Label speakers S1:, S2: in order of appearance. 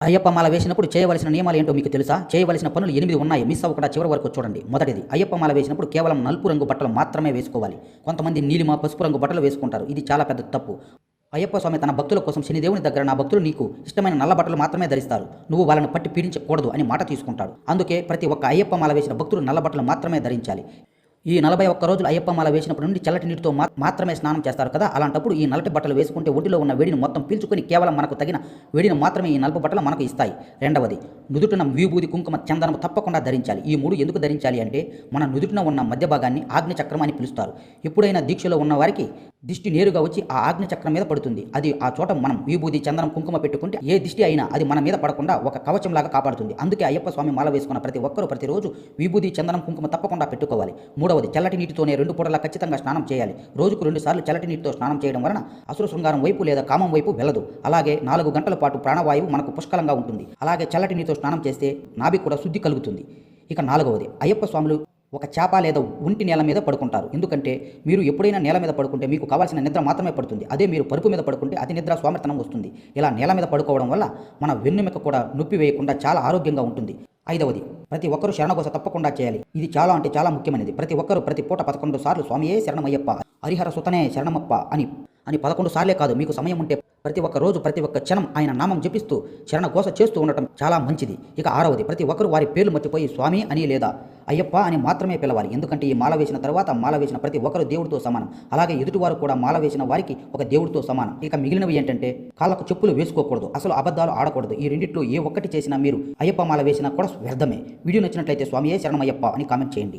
S1: అయ్యప్ప మాల వేసినప్పుడు చేయవలసిన నియమాలు ఏంటో మీకు తెలుసా? చేయవలసిన పనులు 8 ఉన్నాయి. మిస్ అవ్వకుండా చివరి వరకు చూడండి. మొదటిది, అయ్యప్ప మాల వేసినప్పుడు కేవలం నలుపు రంగు బట్టలు మాత్రమే వేసుకోవాలి. కొంతమంది నీలిమ, పసుపు రంగు బట్టలు వేసుకుంటారు. ఇది చాలా పెద్ద తప్పు. అయ్యప్ప స్వామి తన భక్తుల కోసం శనిదేవుని దగ్గర నా భక్తులు నీకు ఇష్టమైన నల్ల బట్టలు మాత్రమే ధరిస్తారు. నువ్వు వాళ్ళని పట్టి పీడించకూడదు అని మాట తీసుకుంటాడు. అందుకే ప్రతి ఒక్క అయ్యప్ప మాల వేసిన భక్తులు నల్ల బట్టలు మాత్రమే ధరించాలి. ఈ 41 రోజులు అయ్యప్ప మాల వేసినప్పటి నుండి చల్లటి నీటితో మాత్రమే స్నానం చేస్తారు కదా. అలాంటప్పుడు ఈ నల్లటి బట్టలు వేసుకుంటే ఒంటిలో ఉన్న వేడిని మొత్తం పీల్చుకొని కేవలం మనకు తగిన వేడిని మాత్రమే ఈ నలుపు బట్టలు మనకు ఇస్తాయి. రెండవది, నుదుటిన విభూది, కుంకుమ, చందనం తప్పకుండా ధరించాలి. ఈ 3 ఎందుకు ధరించాలి అంటే మన నుదుటిన ఉన్న మధ్య భాగాన్ని ఆగ్ని చక్రం అని పిలుస్తారు. ఎప్పుడైనా దీక్షలో ఉన్న వారికి దిష్టి నేరుగా వచ్చి ఆ ఆగ్ని చక్రం మీద పడుతుంది. అది ఆ చోట మనం విభూది, చందనం, కుంకుమ పెట్టుకుంటే ఏ దిష్టి అయినా అది మన మీద పడకుండా ఒక కవచంలాగా కాపాడుతుంది. అందుకే అయ్యప్ప స్వామి మాల వేసుకున్న ప్రతి ఒక్కరూ ప్రతిరోజు విభూది, చందనం, కుంకుమ తప్పకుండా పెట్టుకోవాలి. మూడవది, చల్లటి నీటితోనే 2 పూటలా ఖచ్చితంగా స్నానం చేయాలి. రోజుకు 2 సార్లు చల్లటి నీటితో స్నానం చేయడం వలన అసుర శృంగారం వైపు లేదా కామం వైపు వెళ్ళదు. అలాగే 4 గంటల పాటు ప్రాణవాయువు మనకు పుష్కలంగా ఉంటుంది. అలాగే చల్లటి నీటితో స్నానం చేస్తే నాభి కూడా శుద్ధి కలుగుతుంది. ఇక 4వది, అయ్యప్ప స్వాములు ఒక చాప లేదా ఒంటి నేల మీద పడుకుంటారు. ఎందుకంటే మీరు ఎప్పుడైనా నేల మీద పడుకుంటే మీకు కావాల్సిన నిద్ర మాత్రమే పడుతుంది. అదే మీరు పరుపు మీద పడుకుంటే అతి నిద్ర స్వామితనం వస్తుంది. ఇలా నేల మీద పడుకోవడం వల్ల మన వెన్నెముక కూడా నొప్పి వేయకుండా చాలా ఆరోగ్యంగా ఉంటుంది. 5వది, ప్రతి ఒక్కరూ శరణఘోష తప్పకుండా చేయాలి. ఇది చాలా అంటే చాలా ముఖ్యమైనది. ప్రతి ఒక్కరూ ప్రతి పూట 11 సార్లు స్వామియే శరణమయ్యప్ప, హరిహర సుతనే శరణమప్ప అని 11 సార్లే కాదు, మీకు సమయం ఉంటే ప్రతి ఒక్క రోజు ప్రతి ఒక్క క్షణం ఆయన నామం జపిస్తూ శరణఘోష చేస్తూ ఉండటం చాలా మంచిది. ఇక 6వది, ప్రతి ఒక్కరు వారి పేర్లు మర్చిపోయి స్వామి అని లేదా అయ్యప్ప అని మాత్రమే పిలవాలి. ఎందుకంటే ఈ మాల వేసిన తర్వాత మాల వేసిన ప్రతి ఒక్కరు దేవుడితో సమానం. అలాగే ఎదుటివారు కూడా మాల వేసిన వారికి ఒక దేవుడితో సమానం. ఇక మిగిలినవి ఏంటంటే కాళ్ళకు చెప్పులు వేసుకోకూడదు, అసలు అబద్ధాలు ఆడకూడదు. ఈ రెండిట్లో ఏ ఒక్కటి చేసినా మీరు అయ్యప్ప మాల వేసినా కూడా వ్యర్థమే. వీడియో నచ్చినట్లయితే స్వామియే శరణమయ్యప్ప అని కామెంట్ చేయండి.